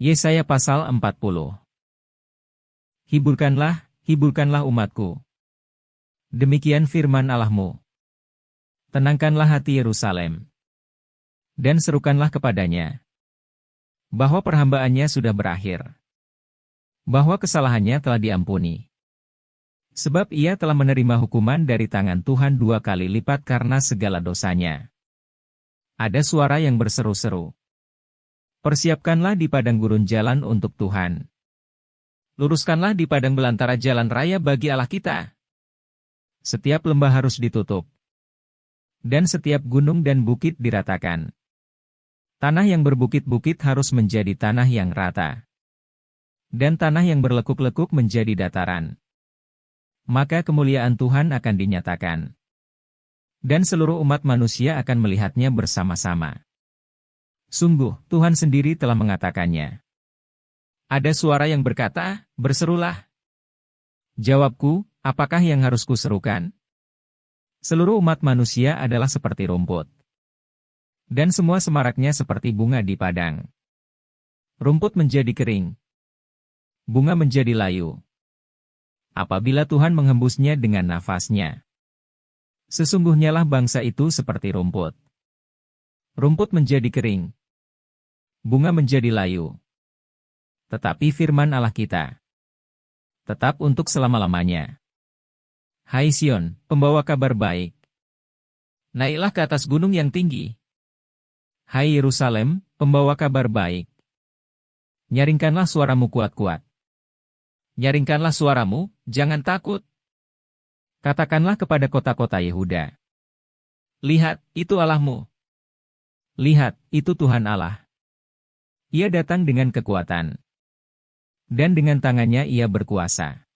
Yesaya pasal 40. Hiburkanlah, hiburkanlah umatku. Demikian firman Allahmu. Tenangkanlah hati Yerusalem. Dan serukanlah kepadanya, bahwa perhambaannya sudah berakhir. Bahwa kesalahannya telah diampuni. Sebab ia telah menerima hukuman dari tangan Tuhan 2 kali lipat karena segala dosanya. Ada suara yang berseru-seru. Persiapkanlah di padang gurun jalan untuk Tuhan. Luruskanlah di padang belantara jalan raya bagi Allah kita. Setiap lembah harus ditutup. Dan setiap gunung dan bukit diratakan. Tanah yang berbukit-bukit harus menjadi tanah yang rata. Dan tanah yang berlekuk-lekuk menjadi dataran. Maka kemuliaan Tuhan akan dinyatakan. Dan seluruh umat manusia akan melihatnya bersama-sama. Sungguh, Tuhan sendiri telah mengatakannya. Ada suara yang berkata, berserulah. Jawabku, apakah yang harus kuserukan? Seluruh umat manusia adalah seperti rumput. Dan semua semaraknya seperti bunga di padang. Rumput menjadi kering. Bunga menjadi layu. Apabila Tuhan menghembusnya dengan nafasnya. Sesungguhnya lah bangsa itu seperti rumput. Rumput menjadi kering. Bunga menjadi layu. Tetapi firman Allah kita tetap untuk selama-lamanya. Hai Sion, pembawa kabar baik. Naiklah ke atas gunung yang tinggi. Hai Yerusalem, pembawa kabar baik. Nyaringkanlah suaramu kuat-kuat. Nyaringkanlah suaramu, jangan takut. Katakanlah kepada kota-kota Yehuda. Lihat, itu Allahmu. Lihat, itu Tuhan Allah. Ia datang dengan kekuatan. Dan dengan tangannya ia berkuasa.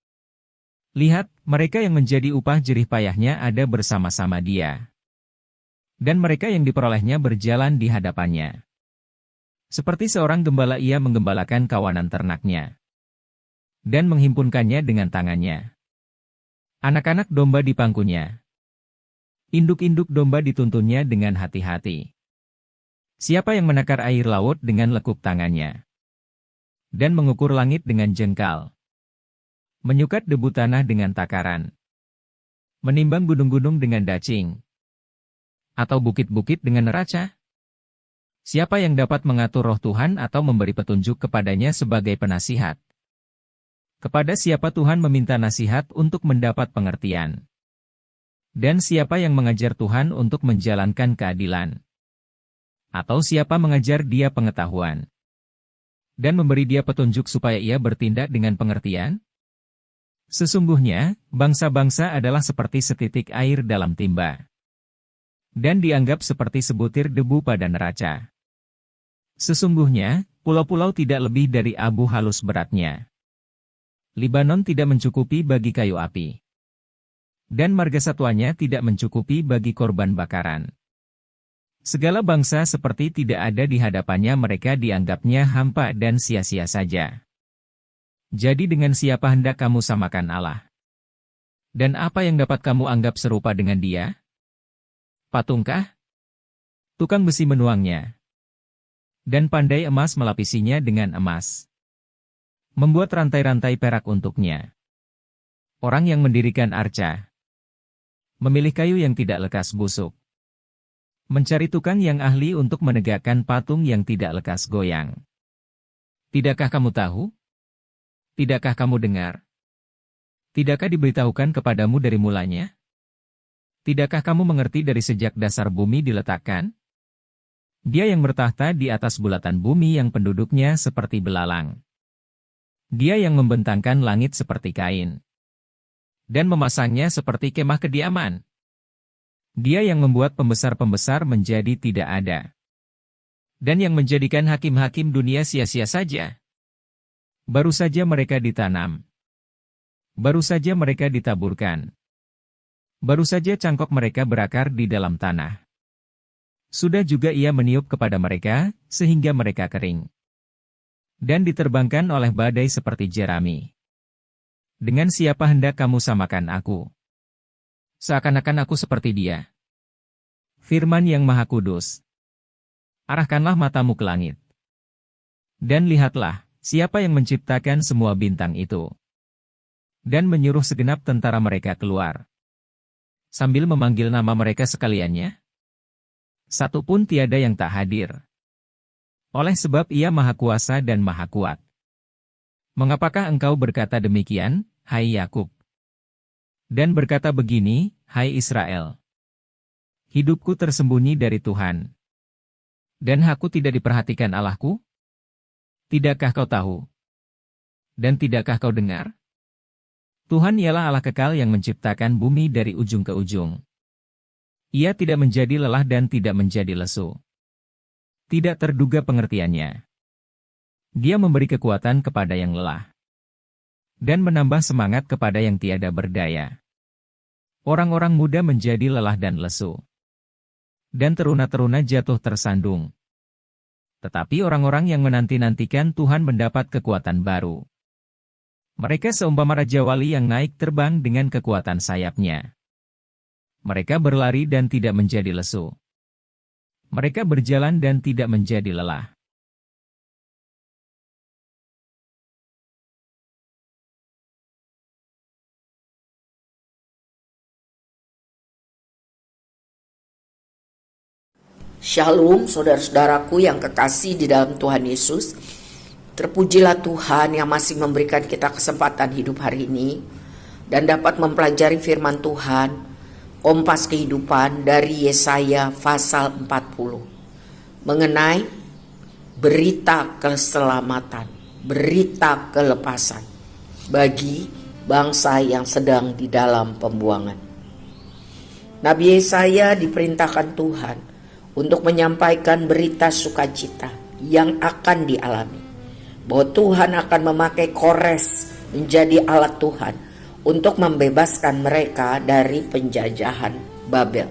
Lihat, mereka yang menjadi upah jerih payahnya ada bersama-sama dia. Dan mereka yang diperolehnya berjalan di hadapannya. Seperti seorang gembala ia menggembalakan kawanan ternaknya. Dan menghimpunkannya dengan tangannya. Anak-anak domba dipangkunya. Induk-induk domba dituntunnya dengan hati-hati. Siapa yang menakar air laut dengan lekuk tangannya? Dan mengukur langit dengan jengkal? Menyukat debu tanah dengan takaran? Menimbang gunung-gunung dengan dacing? Atau bukit-bukit dengan neraca? Siapa yang dapat mengatur roh Tuhan atau memberi petunjuk kepadanya sebagai penasihat? Kepada siapa Tuhan meminta nasihat untuk mendapat pengertian? Dan siapa yang mengajar Tuhan untuk menjalankan keadilan? Atau siapa mengajar dia pengetahuan? Dan memberi dia petunjuk supaya ia bertindak dengan pengertian? Sesungguhnya, bangsa-bangsa adalah seperti setitik air dalam timba. Dan dianggap seperti sebutir debu pada neraca. Sesungguhnya, pulau-pulau tidak lebih dari abu halus beratnya. Libanon tidak mencukupi bagi kayu api. Dan margasatwanya tidak mencukupi bagi korban bakaran. Segala bangsa seperti tidak ada di hadapannya, mereka dianggapnya hampa dan sia-sia saja. Jadi dengan siapa hendak kamu samakan Allah? Dan apa yang dapat kamu anggap serupa dengan dia? Patungkah? Tukang besi menuangnya. Dan pandai emas melapisinya dengan emas. Membuat rantai-rantai perak untuknya. Orang yang mendirikan arca. Memilih kayu yang tidak lekas busuk. Mencari tukang yang ahli untuk menegakkan patung yang tidak lekas goyang. Tidakkah kamu tahu? Tidakkah kamu dengar? Tidakkah diberitahukan kepadamu dari mulanya? Tidakkah kamu mengerti dari sejak dasar bumi diletakkan? Dia yang bertahta di atas bulatan bumi yang penduduknya seperti belalang. Dia yang membentangkan langit seperti kain. Dan memasangnya seperti kemah kediaman. Dia yang membuat pembesar-pembesar menjadi tidak ada. Dan yang menjadikan hakim-hakim dunia sia-sia saja. Baru saja mereka ditanam. Baru saja mereka ditaburkan. Baru saja cangkok mereka berakar di dalam tanah. Sudah juga ia meniup kepada mereka, sehingga mereka kering. Dan diterbangkan oleh badai seperti jerami. Dengan siapa hendak kamu samakan aku? Seakan-akan aku seperti dia. Firman yang Maha Kudus. Arahkanlah matamu ke langit. Dan lihatlah, siapa yang menciptakan semua bintang itu. Dan menyuruh segenap tentara mereka keluar. Sambil memanggil nama mereka sekaliannya. Satu pun tiada yang tak hadir. Oleh sebab Ia Maha Kuasa dan Maha Kuat. Mengapakah engkau berkata demikian, hai Yakub? Dan berkata begini, hai Israel. Hidupku tersembunyi dari Tuhan. Dan hakku tidak diperhatikan Allahku? Tidakkah kau tahu? Dan tidakkah kau dengar? Tuhan ialah Allah kekal yang menciptakan bumi dari ujung ke ujung. Ia tidak menjadi lelah dan tidak menjadi lesu. Tidak terduga pengertiannya. Dia memberi kekuatan kepada yang lelah. Dan menambah semangat kepada yang tiada berdaya. Orang-orang muda menjadi lelah dan lesu. Dan teruna-teruna jatuh tersandung. Tetapi orang-orang yang menanti-nantikan Tuhan mendapat kekuatan baru. Mereka seumpama raja wali yang naik terbang dengan kekuatan sayapnya. Mereka berlari dan tidak menjadi lesu. Mereka berjalan dan tidak menjadi lelah. Shalom saudara-saudaraku yang kekasih di dalam Tuhan Yesus. Terpujilah Tuhan yang masih memberikan kita kesempatan hidup hari ini dan dapat mempelajari firman Tuhan, kompas kehidupan dari Yesaya pasal 40. Mengenai berita keselamatan, berita kelepasan bagi bangsa yang sedang di dalam pembuangan. Nabi Yesaya diperintahkan Tuhan untuk menyampaikan berita sukacita yang akan dialami. Bahwa Tuhan akan memakai Kores menjadi alat Tuhan untuk membebaskan mereka dari penjajahan Babel.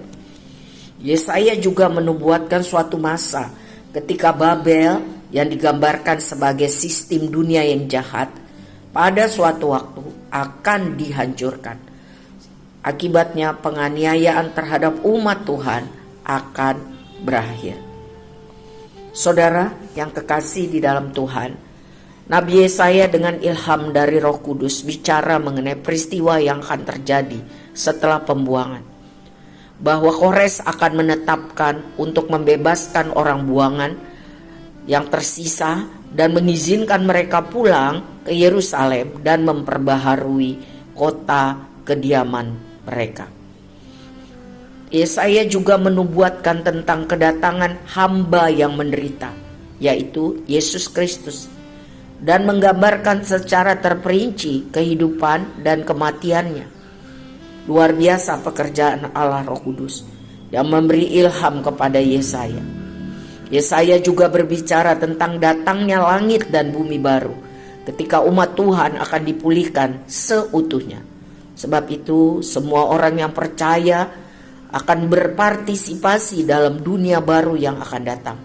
Yesaya juga menubuatkan suatu masa ketika Babel yang digambarkan sebagai sistem dunia yang jahat pada suatu waktu akan dihancurkan. Akibatnya penganiayaan terhadap umat Tuhan akan berakhir. Saudara yang kekasih di dalam Tuhan, Nabi Yesaya dengan ilham dari Roh Kudus bicara mengenai peristiwa yang akan terjadi setelah pembuangan. Bahwa Kores akan menetapkan untuk membebaskan orang buangan yang tersisa dan mengizinkan mereka pulang ke Yerusalem dan memperbaharui kota kediaman mereka. Yesaya juga menubuatkan tentang kedatangan hamba yang menderita, yaitu Yesus Kristus, dan menggambarkan secara terperinci kehidupan dan kematiannya. Luar biasa pekerjaan Allah Roh Kudus yang memberi ilham kepada Yesaya. Yesaya juga berbicara tentang datangnya langit dan bumi baru ketika umat Tuhan akan dipulihkan seutuhnya. Sebab itu semua orang yang percaya akan berpartisipasi dalam dunia baru yang akan datang.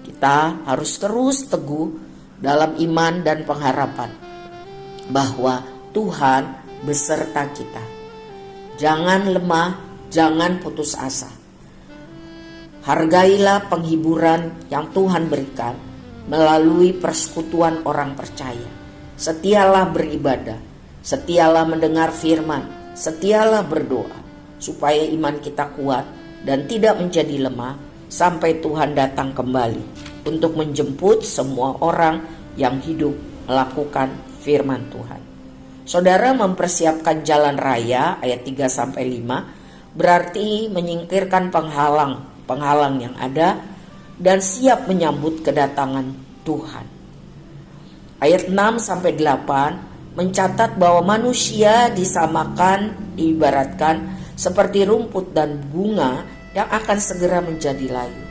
Kita harus terus teguh dalam iman dan pengharapan bahwa Tuhan beserta kita. Jangan lemah, jangan putus asa. Hargailah penghiburan yang Tuhan berikan melalui persekutuan orang percaya. Setialah beribadah, setialah mendengar firman, setialah berdoa, supaya iman kita kuat dan tidak menjadi lemah sampai Tuhan datang kembali untuk menjemput semua orang yang hidup melakukan firman Tuhan. Saudara mempersiapkan jalan raya ayat 3-5 berarti menyingkirkan penghalang yang ada dan siap menyambut kedatangan Tuhan. Ayat 6-8 mencatat bahwa manusia disamakan, diibaratkan seperti rumput dan bunga yang akan segera menjadi layu.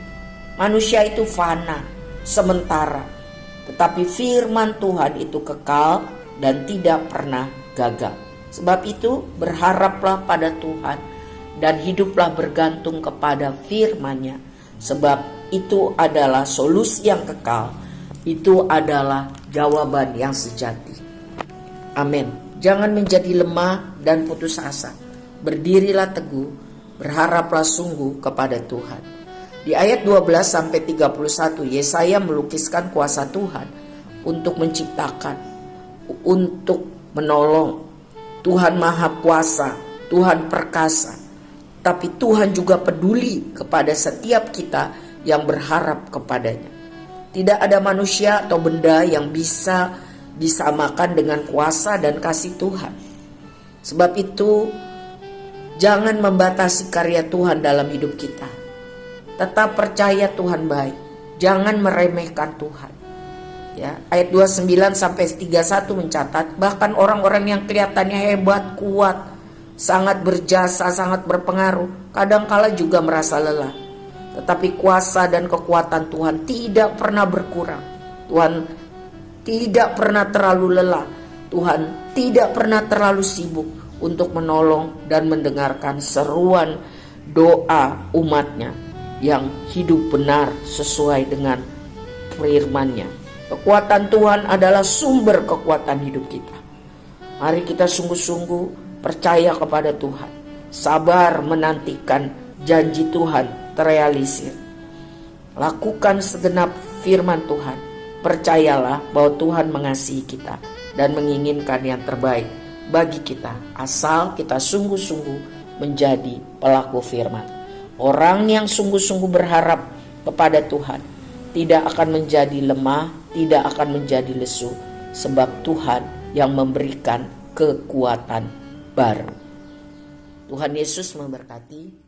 Manusia itu fana, sementara, tetapi firman Tuhan itu kekal dan tidak pernah gagal. Sebab itu berharaplah pada Tuhan dan hiduplah bergantung kepada firman-Nya. Sebab itu adalah solusi yang kekal, itu adalah jawaban yang sejati. Amin. Jangan menjadi lemah dan putus asa. Berdirilah teguh, berharaplah sungguh kepada Tuhan. Di ayat 12-31 Yesaya melukiskan kuasa Tuhan untuk menciptakan, untuk menolong. Tuhan Maha Kuasa, Tuhan perkasa. Tapi Tuhan juga peduli kepada setiap kita yang berharap kepadanya. Tidak ada manusia atau benda yang bisa disamakan dengan kuasa dan kasih Tuhan. Sebab itu, jangan membatasi karya Tuhan dalam hidup kita. Tetap percaya Tuhan baik. Jangan meremehkan Tuhan. Ya, ayat 29 sampai 31 mencatat, bahkan orang-orang yang kelihatannya hebat, kuat, sangat berjasa, sangat berpengaruh, kadangkala juga merasa lelah. Tetapi kuasa dan kekuatan Tuhan tidak pernah berkurang. Tuhan tidak pernah terlalu lelah. Tuhan tidak pernah terlalu sibuk untuk menolong dan mendengarkan seruan doa umatnya yang hidup benar sesuai dengan firman-Nya. Kekuatan Tuhan adalah sumber kekuatan hidup kita. Mari kita sungguh-sungguh percaya kepada Tuhan, sabar menantikan janji Tuhan terrealisir. Lakukan segenap firman Tuhan. Percayalah bahwa Tuhan mengasihi kita dan menginginkan yang terbaik bagi kita, asal kita sungguh-sungguh menjadi pelaku firman. Orang yang sungguh-sungguh berharap kepada Tuhan tidak akan menjadi lemah, tidak akan menjadi lesu, sebab Tuhan yang memberikan kekuatan baru. Tuhan Yesus memberkati.